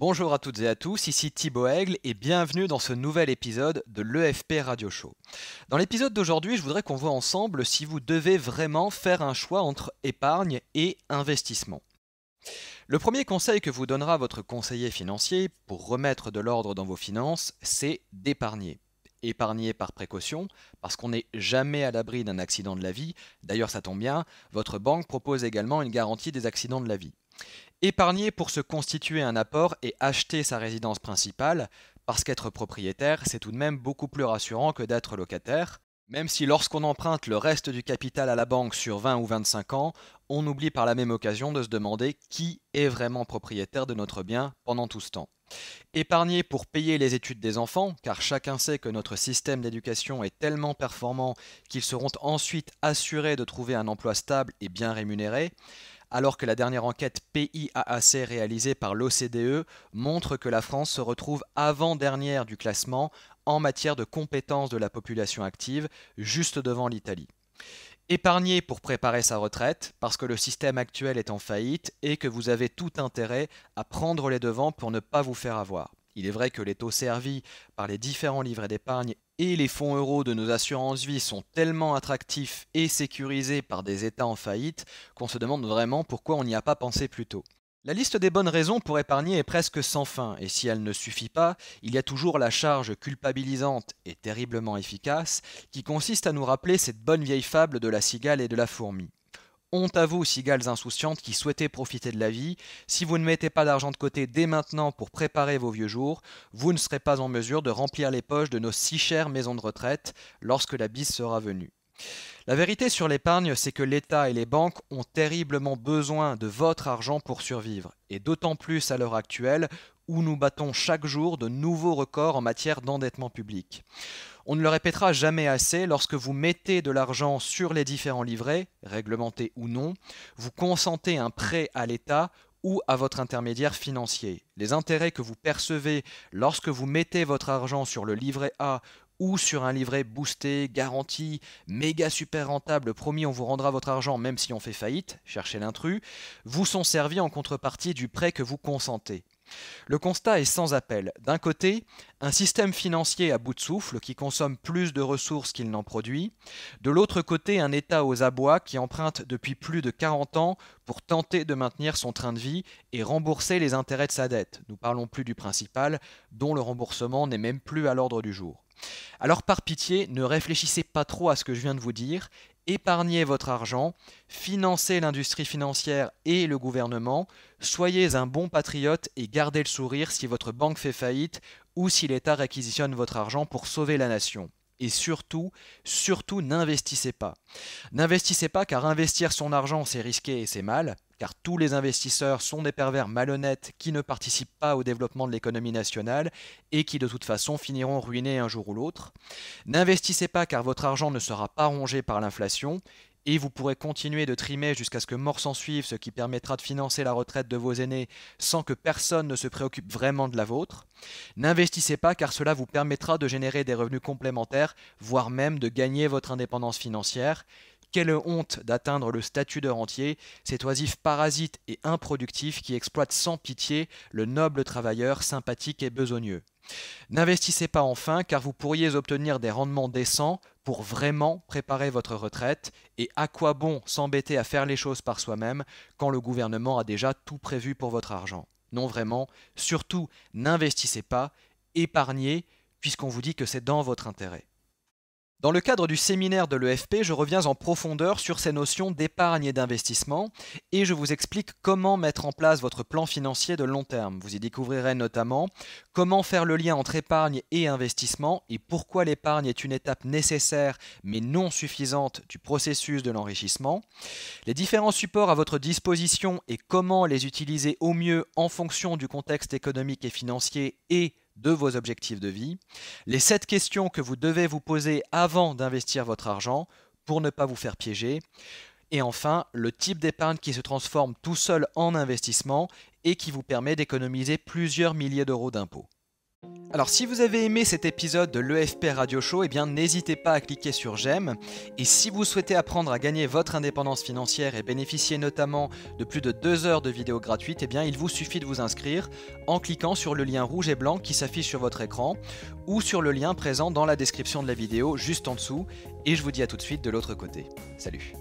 Bonjour à toutes et à tous, ici Thibaut Aigle et bienvenue dans ce nouvel épisode de l'EFP Radio Show. Dans l'épisode d'aujourd'hui, je voudrais qu'on voit ensemble si vous devez vraiment faire un choix entre épargne et investissement. Le premier conseil que vous donnera votre conseiller financier pour remettre de l'ordre dans vos finances, c'est d'épargner. Épargner par précaution, parce qu'on n'est jamais à l'abri d'un accident de la vie. D'ailleurs, ça tombe bien, votre banque propose également une garantie des accidents de la vie. Épargner pour se constituer un apport et acheter sa résidence principale, parce qu'être propriétaire, c'est tout de même beaucoup plus rassurant que d'être locataire, même si lorsqu'on emprunte le reste du capital à la banque sur 20 ou 25 ans, on oublie par la même occasion de se demander qui est vraiment propriétaire de notre bien pendant tout ce temps. Épargner pour payer les études des enfants, car chacun sait que notre système d'éducation est tellement performant qu'ils seront ensuite assurés de trouver un emploi stable et bien rémunéré, alors que la dernière enquête PIAAC réalisée par l'OCDE montre que la France se retrouve avant-dernière du classement en matière de compétences de la population active, juste devant l'Italie. Épargner pour préparer sa retraite, parce que le système actuel est en faillite et que vous avez tout intérêt à prendre les devants pour ne pas vous faire avoir. Il est vrai que les taux servis par les différents livrets d'épargne et les fonds euros de nos assurances vie sont tellement attractifs et sécurisés par des États en faillite qu'on se demande vraiment pourquoi on n'y a pas pensé plus tôt. La liste des bonnes raisons pour épargner est presque sans fin, et si elle ne suffit pas, il y a toujours la charge culpabilisante et terriblement efficace qui consiste à nous rappeler cette bonne vieille fable de la cigale et de la fourmi. Honte à vous, cigales insouciantes qui souhaitez profiter de la vie, si vous ne mettez pas d'argent de côté dès maintenant pour préparer vos vieux jours, vous ne serez pas en mesure de remplir les poches de nos si chères maisons de retraite lorsque la bise sera venue. La vérité sur l'épargne, c'est que l'État et les banques ont terriblement besoin de votre argent pour survivre, et d'autant plus à l'heure actuelle où nous battons chaque jour de nouveaux records en matière d'endettement public. On ne le répétera jamais assez, lorsque vous mettez de l'argent sur les différents livrets, réglementés ou non, vous consentez un prêt à l'État ou à votre intermédiaire financier. Les intérêts que vous percevez lorsque vous mettez votre argent sur le livret A ou sur un livret boosté, garanti, méga super rentable, promis on vous rendra votre argent même si on fait faillite, cherchez l'intrus, vous sont servis en contrepartie du prêt que vous consentez. Le constat est sans appel. D'un côté, un système financier à bout de souffle qui consomme plus de ressources qu'il n'en produit. De l'autre côté, un État aux abois qui emprunte depuis plus de 40 ans pour tenter de maintenir son train de vie et rembourser les intérêts de sa dette. Nous parlons plus du principal, dont le remboursement n'est même plus à l'ordre du jour. Alors par pitié, ne réfléchissez pas trop à ce que je viens de vous dire, épargnez votre argent, financez l'industrie financière et le gouvernement, soyez un bon patriote et gardez le sourire si votre banque fait faillite ou si l'État réquisitionne votre argent pour sauver la nation. Et surtout, surtout n'investissez pas. N'investissez pas car investir son argent c'est risqué et c'est mal, car tous les investisseurs sont des pervers malhonnêtes qui ne participent pas au développement de l'économie nationale et qui de toute façon finiront ruinés un jour ou l'autre. N'investissez pas car votre argent ne sera pas rongé par l'inflation et vous pourrez continuer de trimer jusqu'à ce que mort s'en suive, ce qui permettra de financer la retraite de vos aînés sans que personne ne se préoccupe vraiment de la vôtre. N'investissez pas car cela vous permettra de générer des revenus complémentaires, voire même de gagner votre indépendance financière. Quelle honte d'atteindre le statut de rentier, cet oisif parasite et improductif qui exploite sans pitié le noble travailleur sympathique et besogneux. N'investissez pas enfin car vous pourriez obtenir des rendements décents pour vraiment préparer votre retraite, et à quoi bon s'embêter à faire les choses par soi-même quand le gouvernement a déjà tout prévu pour votre argent. Non vraiment, surtout n'investissez pas, épargnez puisqu'on vous dit que c'est dans votre intérêt. Dans le cadre du séminaire de l'EFP, je reviens en profondeur sur ces notions d'épargne et d'investissement et je vous explique comment mettre en place votre plan financier de long terme. Vous y découvrirez notamment comment faire le lien entre épargne et investissement et pourquoi l'épargne est une étape nécessaire mais non suffisante du processus de l'enrichissement, les différents supports à votre disposition et comment les utiliser au mieux en fonction du contexte économique et financier et de vos objectifs de vie, les 7 questions que vous devez vous poser avant d'investir votre argent pour ne pas vous faire piéger, et enfin le type d'épargne qui se transforme tout seul en investissement et qui vous permet d'économiser plusieurs milliers d'euros d'impôts. Alors si vous avez aimé cet épisode de l'EFP Radio Show, eh bien n'hésitez pas à cliquer sur j'aime. Et si vous souhaitez apprendre à gagner votre indépendance financière et bénéficier notamment de plus de 2 heures de vidéos gratuites, eh bien il vous suffit de vous inscrire en cliquant sur le lien rouge et blanc qui s'affiche sur votre écran ou sur le lien présent dans la description de la vidéo juste en dessous. Et je vous dis à tout de suite de l'autre côté. Salut!